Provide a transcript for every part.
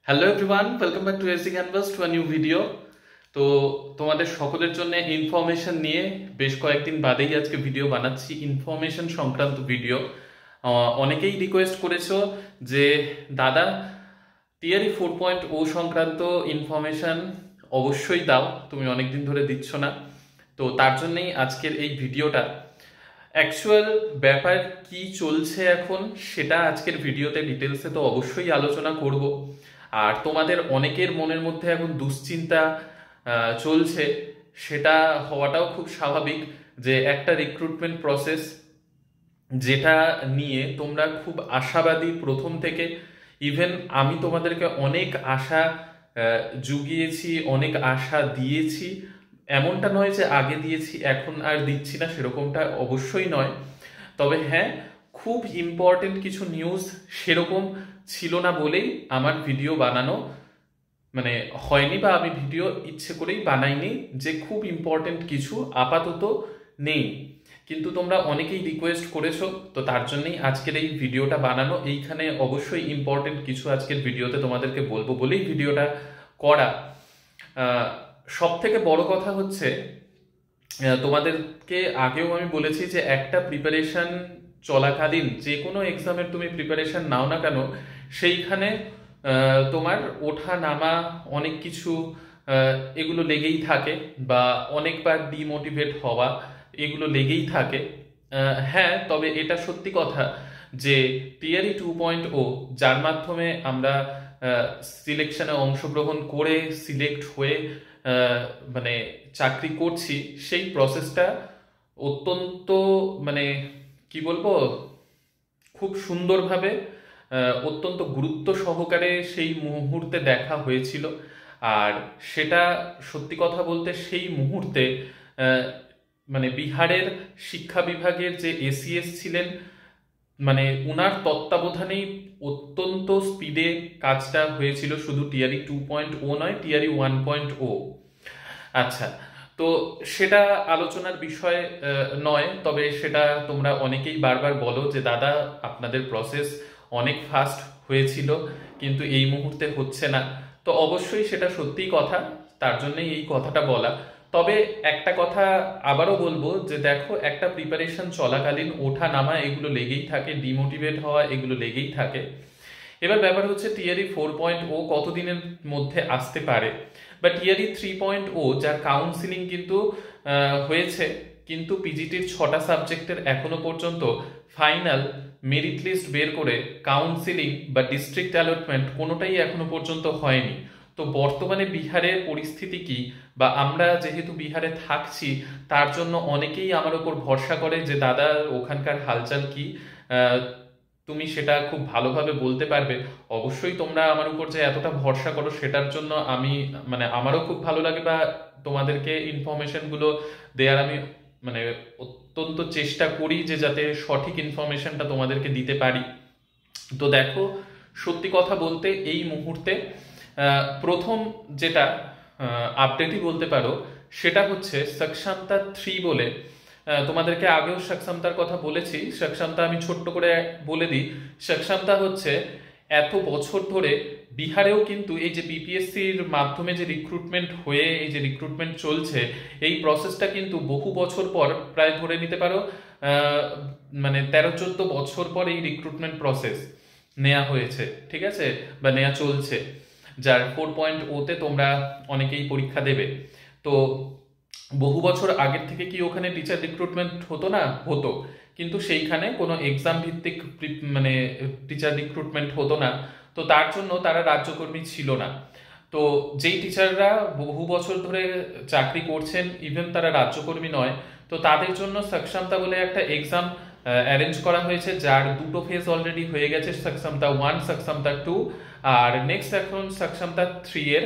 Hello everyone, welcome back to AC canvas to a new video. তো তোমাদের সকলের জন্য ইনফরমেশন নিয়ে বেশ কয়েকদিন বাদেই আজকে ভিডিও বানাচ্ছি, ইনফরমেশন সংক্রান্ত ভিডিও। অনেকেই রিকোয়েস্ট করেছো যে দাদা টিআরই 4.0 সংক্রান্ত ইনফরমেশন অবশ্যই দাও, তুমি অনেকদিন ধরে দিচ্ছ না। তো তার জন্যই আজকের এই ভিডিওটা। অ্যাকচুয়াল ব্যাপার কি চলছে এখন সেটা আজকের ভিডিওতে ডিটেলসে তো অবশ্যই আলোচনা করব। আর তোমাদের অনেকের মনের মধ্যে এখন দুশ্চিন্তা চলছে, সেটা হওয়াটাও খুব স্বাভাবিক যে একটা রিক্রুটমেন্ট প্রসেস যেটা নিয়ে তোমরা খুব আশাবাদী প্রথম থেকে। ইভেন আমি তোমাদেরকে অনেক আশা জুগিয়েছি, অনেক আশা দিয়েছি। এমনটা নয় যে আগে দিয়েছি এখন আর দিচ্ছি না, সেরকমটা অবশ্যই নয়। তবে হ্যাঁ, খুব ইম্পর্টেন্ট কিছু নিউজ সেরকম ছিল না বলেই আমার ভিডিও বানানো হয়নি, বা আমি ভিডিও ইচ্ছে করেই বানাইনি যে খুব ইম্পর্টেন্ট কিছু আপাতত নেই। কিন্তু তোমরা অনেকেই রিকোয়েস্ট করেছো, তো তার জন্যই আজকের এই ভিডিওটা বানানো। এইখানে অবশ্যই ইম্পর্টেন্ট কিছু আজকের ভিডিওতে তোমাদেরকে বলবো বলেই ভিডিওটা করা। সব থেকে বড় কথা হচ্ছে, তোমাদেরকে আগেও আমি বলেছি যে একটা প্রিপারেশন চলাকালীন যে কোনো এক্সামের তুমি প্রিপারেশন নাও না কেন, সেইখানে তোমার ওঠা নামা অনেক কিছু এগুলো লেগেই থাকে, বা অনেকবার ডিমোটিভেট হওয়া এগুলো লেগেই থাকে। হ্যাঁ, তবে এটা সত্যি কথা যে টিআরই 2.0 যার মাধ্যমে আমরা সিলেকশনে অংশগ্রহণ করে সিলেক্ট হয়ে মানে চাকরি করছি, সেই প্রসেসটা অত্যন্ত কি বলবো, খুব সুন্দরভাবে অত্যন্ত গুরুত্ব সহকারে সেই মুহূর্তে দেখা হয়েছিল। আর সেটা সত্যি কথা বলতে সেই মুহূর্তে বিহারের শিক্ষা বিভাগের যে এসিএস ছিলেন, উনার তত্ত্বাবধানেই অত্যন্ত স্পিডে কাজটা হয়েছিল। শুধু টিআরই 2.0 নয়, টিআরই 1.0। আচ্ছা, তো সেটা আলোচনার বিষয় নয়। তবে সেটা তোমরা অনেকেই বারবার বলো যে দাদা আপনাদের প্রসেস অনেক ফাস্ট হয়েছিল কিন্তু এই মুহূর্তে হচ্ছে না। তো অবশ্যই সেটা সত্যিই কথা, তার জন্যই এই কথাটা বলা। তবে একটা কথা আবারও বলবো যে দেখো, একটা প্রিপারেশন চলাকালীন ওঠা নামা এগুলো লেগেই থাকে, ডিমোটিভেট হওয়া এগুলো লেগেই থাকে। এবার ব্যাপার হচ্ছে টিআরই 4.0 কতদিনের মধ্যে আসতে পারে, বা টিআরই 3.0 যার কাউন্সিলিং কিন্তু হয়েছে, কিন্তু পিজিটির 6টা সাবজেক্টের এখনো পর্যন্ত ফাইনাল মেরিট লিস্ট বের করে কাউন্সিলিং বা ডিস্ট্রিক্ট অ্যালটমেন্ট কোনোটাই এখনো পর্যন্ত হয়নি। তো বর্তমানে বিহারের পরিস্থিতি কি, বা আমরা যেহেতু বিহারে থাকছি তার জন্য অনেকেই আমার উপর ভরসা করে যে দাদা ওখানকার হালচাল কি, তুমি সেটা খুব ভালোভাবে বলতে পারবে। অবশ্যই তোমরা আমার উপর যে এতটা ভরসা করো সেটার জন্য আমি আমারও খুব ভালো লাগে, বা তোমাদেরকে ইনফরমেশন গুলো দেওয়ার আমি অত্যন্ত চেষ্টা করি যে যাতে সঠিক ইনফরমেশনটা তোমাদেরকে দিতে পারি। তো দেখো, সত্যি কথা বলতে এই মুহূর্তে প্রথম যেটা আপডেটই বলতে পারো সেটা হচ্ছে সক্ষমতা 3 বলে। তোমাদেরকে আগেও সক্ষমতার কথা বলেছি। সক্ষমতা আমি ছোট্ট করে বলে দিই। সক্ষমতা হচ্ছে এত বছর ধরে বিহারেও কিন্তু এই যে বিপিএসসির মাধ্যমে যে রিক্রুটমেন্ট হয়ে এই যে রিক্রুটমেন্ট চলছে, এই প্রসেসটা কিন্তু বহু বছর পর, প্রায় ধরে নিতে পারো 13-14 বছর পর এই রিক্রুটমেন্ট প্রসেস নেওয়া হয়েছে, ঠিক আছে, বা নেওয়া চলছে। যার 4.0-তে তোমরা অনেকেই পরীক্ষা দেবে। তো বহু বছর আগের থেকে কি ওখানে টিচার রিক্রুটমেন্ট হতো না? হতো, কিন্তু সেইখানে কোনো এক্সাম ভিত্তিক টিচার রিক্রুটমেন্ট হতো না। তো তার জন্য তারা রাজ্যকর্মী ছিল না। তো যেই টিচাররা বহু বছর ধরে চাকরি করছেন, ইভেন তারা রাজ্যকর্মী নয়, তো তাদের জন্য সক্ষমতা বলে একটা এক্সাম অ্যারেঞ্জ করা হয়েছে, যার দুটো ফেজ অলরেডি হয়ে গেছে, সক্ষমতা 1, সক্ষমতা 2। আর নেক্সট এখন সক্ষমতা 3 এর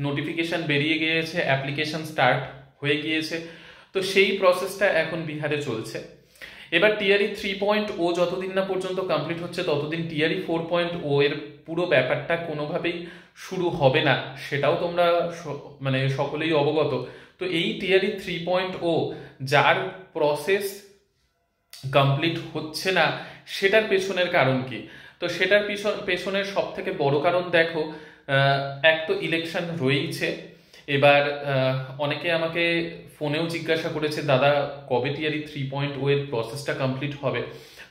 নোটিফিকেশন বেরিয়ে গিয়েছে, অ্যাপ্লিকেশন স্টার্ট হয়ে গিয়েছে। তো সেই প্রসেসটা এখন বিহারে চলছে। এবার টিআরই 3.0 যতদিন না পর্যন্ত কমপ্লিট হচ্ছে ততদিন টিআরই 4.0 এর পুরো ব্যাপারটা কোনোভাবেই শুরু হবে না, সেটাও তোমরা সকলেই অবগত। তো এই টিআরই 3.0 যার প্রসেস কমপ্লিট হচ্ছে না, সেটার পেছনের কারণ কি? তো সেটার পেছনের সব থেকে বড় কারণ দেখো, এক তো ইলেকশন রয়েইছে। এবার অনেকে আমাকে ফোনেও জিজ্ঞাসা করেছে, দাদা কবে টিআরই 3.0 এর প্রসেসটা কমপ্লিট হবে।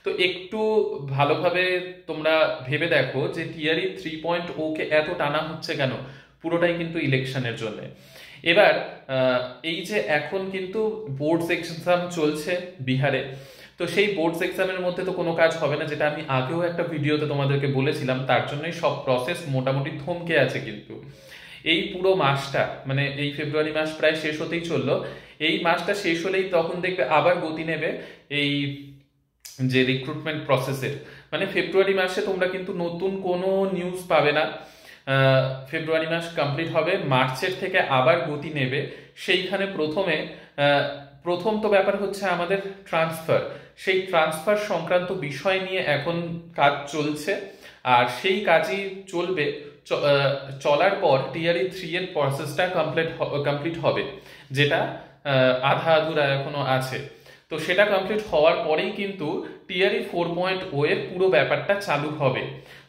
তো একটু ভালোভাবে তোমরা ভেবে দেখো যে টিআরই 3.0 কে এত টানা হচ্ছে কেন, পুরোটাই কিন্তু ইলেকশনের জন্য। এবার এই যে এখন কিন্তু বোর্ডস এক্সাম চলছে বিহারে, তো সেই বোর্ডস এক্সামের মধ্যে তো কোনো কাজ হবে না, যেটা আমি আগেও একটা ভিডিওতে তোমাদেরকে বলেছিলাম। তার জন্যই সব প্রসেস মোটামুটি থমকে আছে। কিন্তু এই পুরো মাসটা, মানে এই ফেব্রুয়ারি মাস প্রায় শেষ হতেই চললো, এই মাসটা শেষ হলেই তখন দেখবে আবার গতি নেবে এই যে রিক্রুটমেন্ট প্রসেসের। মানে ফেব্রুয়ারি মাসে তোমরা কিন্তু নতুন কোনো নিউজ পাবে না। ফেব্রুয়ারি মাস কমপ্লিট হবে, মার্চের থেকে আবার গতি নেবে। সেইখানে প্রথম তো ব্যাপার হচ্ছে আমাদের ট্রান্সফার। সেই ট্রান্সফার সংক্রান্ত বিষয় নিয়ে এখন কাজ চলছে, আর সেই কাজই চলবে। চলার পর টিআরই 3 এর প্রসেসটা কমপ্লিট হবে, যেটা আধা আধুরা এখনো আছে। তো সেটা কমপ্লিট হওয়ার পরেই কিন্তু টিআরই 4.0 এর পুরো ব্যাপারটা চালু হবে।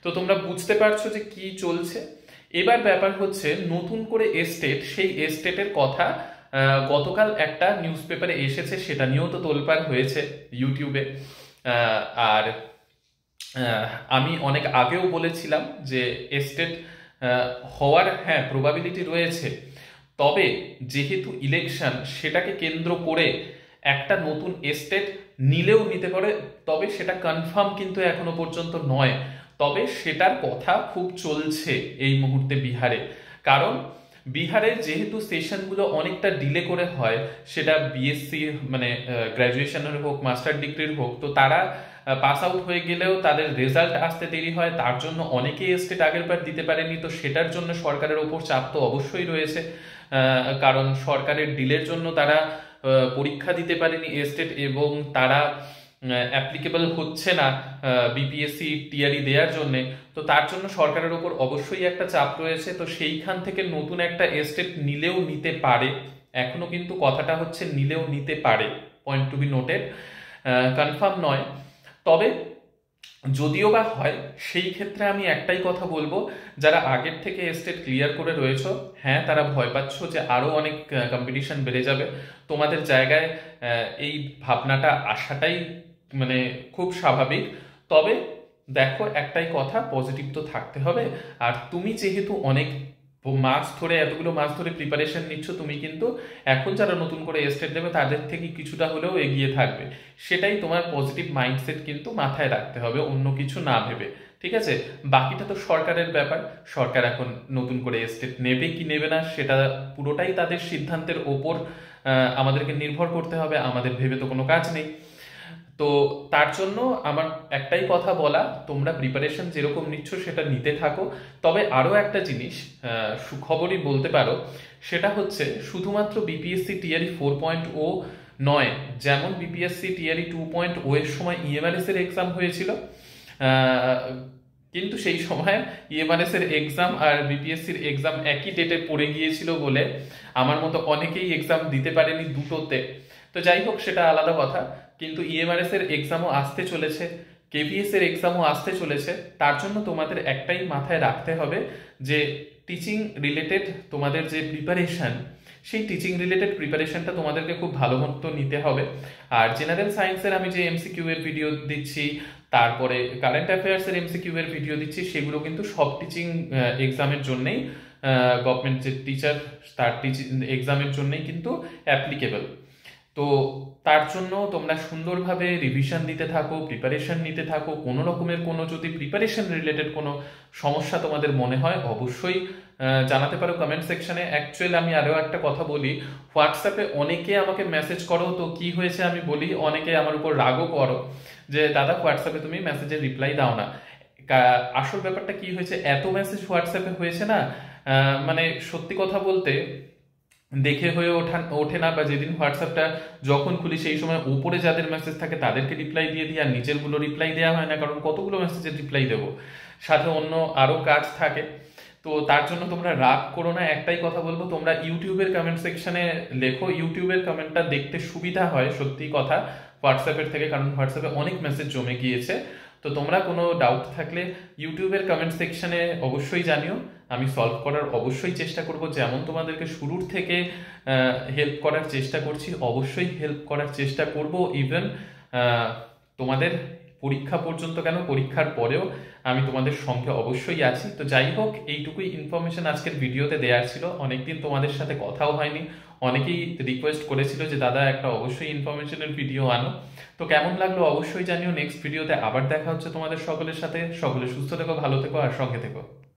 তো তোমরা বুঝতে পারছো যে কি চলছে। এবার ব্যাপার হচ্ছে নতুন করে এস্টেট, সেই এস্টেটের কথা গতকাল একটা নিউজ পেপারে এসেছে, সেটা নিয়েও তো তোলপাড় হয়েছে ইউটিউবে। আর আমি অনেক আগেও বলেছিলাম যে এস্টেট হওয়ার প্রবাবিলিটি রয়েছে। তবে যেহেতু ইলেকশন, সেটাকে কেন্দ্র করে একটা নতুন এস্টেট নিলেও নিতে পারে, তবে সেটা কনফার্ম কিন্তু এখনো পর্যন্ত নয়। তবে সেটার কথা খুব চলছে এই মুহূর্তে বিহারে। কারণ বিহারের যেহেতু সেশনগুলো অনেকটা ডিলে করে হয়, সেটা বিএসসি মানে গ্র্যাজুয়েশনের হোক, মাস্টার ডিগ্রির হোক, তো তারা পাস আউট হয়ে গেলেও তাদের রেজাল্ট আসতে দেরি হয়। তার জন্য অনেকেই এস্টেট আগের বার দিতে পারেনি। তো সেটার জন্য সরকারের ওপর চাপ তো অবশ্যই রয়েছে, কারণ সরকারের ডিলের জন্য তারা পরীক্ষা দিতে পারেনি এস্টেট, এবং তারা অ্যাপ্লিকেবল হচ্ছে না বিপিএসসি টিআরই দেওয়ার জন্য। তো তার জন্য সরকারের উপর অবশ্যই একটা চাপ রয়েছে। তো সেইখান থেকে নতুন একটা এস্টেট নিলেও নিতে পারে, এখনো কিন্তু কথাটা হচ্ছে নিলেও নিতে পারে, point to be noted, confirm নয়। তবে যদিও বা হয়, সেই ক্ষেত্রে আমি একটাই কথা বলবো, যারা আগের থেকে এস্টেট ক্লিয়ার করে রয়েছে, হ্যাঁ তারা ভয় পাচ্ছ যে আরো অনেক কম্পিটিশন বেড়ে যাবে, তোমাদের জায়গায় এই ভাবনাটা আসাটাই মানে খুব স্বাভাবিক। তবে দেখো, একটাই কথা, পজিটিভ তো থাকতে হবে। আর তুমি যেহেতু অনেক এতগুলো মাস ধরে প্রিপারেশন নিচ্ছ, তুমি কিন্তু এখন যারা নতুন করে এস্টেট দেবে তাদের থেকে কিছুটা হলেও এগিয়ে থাকবে। সেটাই তোমার পজিটিভ মাইন্ডসেট কিন্তু মাথায় রাখতে হবে, অন্য কিছু না ভেবে। ঠিক আছে, বাকিটা তো সরকারের ব্যাপার। সরকার এখন নতুন করে এস্টেট নেবে কি নেবে না, সেটা পুরোটাই তাদের সিদ্ধান্তের ওপর আমাদেরকে নির্ভর করতে হবে, আমাদের ভেবে তো কোনো কাজ নেই। তো তার জন্য আমার একটাই কথা বলা, তোমরা প্রিপারেশন যেরকম নিচ্ছ সেটা নিতে থাকো। তবে আরো একটা জিনিস সুখবরই বলতে পারো, সেটা হচ্ছে শুধুমাত্র বিপিএসসি টিআরই 4.0 নয়, যেমন বিপিএসসি টিআরই 2.0 এর সময় ইএমআরএস এর এক্সাম হয়েছিল, কিন্তু সেই সময় ইএমআরএস এর এক্সাম আর বিপিএসসির এক্সাম একই ডেটে পড়ে গিয়েছিল বলে আমার মতো অনেকেই এক্সাম দিতে পারেনি দুটোতে। তো যাই হোক, সেটা আলাদা কথা। কিন্তু ইএমআরএস এর এক্সামও আসতে চলেছে, কেভিএস এর এক্সামও আসতে চলেছে। তার জন্য তোমাদের একটাই মাথায় রাখতে হবে যে টিচিং রিলেটেড তোমাদের যে প্রিপারেশন, সেই টিচিং রিলেটেড প্রিপারেশনটা তোমাদেরকে খুব ভালো মতো নিতে হবে। আর জেনারেল সায়েন্সের আমি যে এমসিকিউ এর ভিডিও দিচ্ছি, তারপরে কারেন্ট অ্যাফেয়ার্স এর এমসিকিউ এর ভিডিও দিচ্ছি, সেগুলো কিন্তু সব টিচিং এক্সামের জন্যই, গভর্নমেন্ট যে টিচার তার টিচিং এক্সামের জন্যই কিন্তু অ্যাপ্লিকেবল। তো তার জন্য তোমরা সুন্দরভাবে রিভিশন দিতে থাকো, প্রিপারেশন নিতে থাকো। কোনো রকমের কোনো যদি প্রিপারেশন রিলেটেড কোনো সমস্যা তোমাদের মনে হয়, অবশ্যই জানাতে পারো কমেন্ট সেকশনে। অ্যাকচুয়ালি আমি আরও একটা কথা বলি, হোয়াটসঅ্যাপে অনেকে আমাকে মেসেজ করো, তো কি হয়েছে আমি বলি, অনেকে আমার উপর রাগও করো যে দাদা হোয়াটসঅ্যাপে তুমি মেসেজের রিপ্লাই দাও না। আসল ব্যাপারটা কি হয়েছে, এত মেসেজ হোয়াটসঅ্যাপে হয়েছে না, মানে সত্যি কথা বলতে দেখে হয়ে ওঠে না, বা যেদিন হোয়াটসঅ্যাপটা যখন খুলি সেই সময় উপরে যাদের মেসেজ থাকে তাদেরকে রিপ্লাই দিয়ে দিই, আর নিচের গুলো রিপ্লাই দেওয়া হয় না, কারণ কতগুলো মেসেজের রিপ্লাই দেবো, সাথে অন্য আরো কাজ থাকে। তো তার জন্য তোমরা রাগ করো না, একটাই কথা বলবো, তোমরা ইউটিউবের কমেন্ট সেকশনে লেখো। ইউটিউবের কমেন্টটা দেখতে সুবিধা হয় সত্যি কথা হোয়াটসঅ্যাপের থেকে, কারণ হোয়াটসঅ্যাপে অনেক মেসেজ জমে গিয়েছে। তো তো তোমরা কোনো ডাউট থাকলে ইউটিউবের কমেন্ট সেকশনে অবশ্যই জানিও, আমি সলভ করার অবশ্যই চেষ্টা করব। যেমন তোমাদেরকে শুরুর থেকে হেল্প করার চেষ্টা করছি, অবশ্যই হেল্প করার চেষ্টা করব। ইভেন তোমাদের পরীক্ষা পর্যন্ত কেন, পরীক্ষার পরেও আমি তোমাদের সঙ্গে অবশ্যই আছি। তো যাই হোক, এইটুকুই ইনফরমেশন আজকের ভিডিওতে দেওয়ার ছিল। অনেকদিন তোমাদের সাথে কথাও হয়নি, অনেকেই রিকোয়েস্ট করেছিল যে দাদা একটা অবশ্যই ইনফরমেশনের ভিডিও আনো। তো কেমন লাগলো অবশ্যই জানিও। নেক্সট ভিডিওতে আবার দেখা হচ্ছে তোমাদের সকলের সাথে। সকলে সুস্থ থেকো, ভালো থেকো আর সঙ্গে থেকো।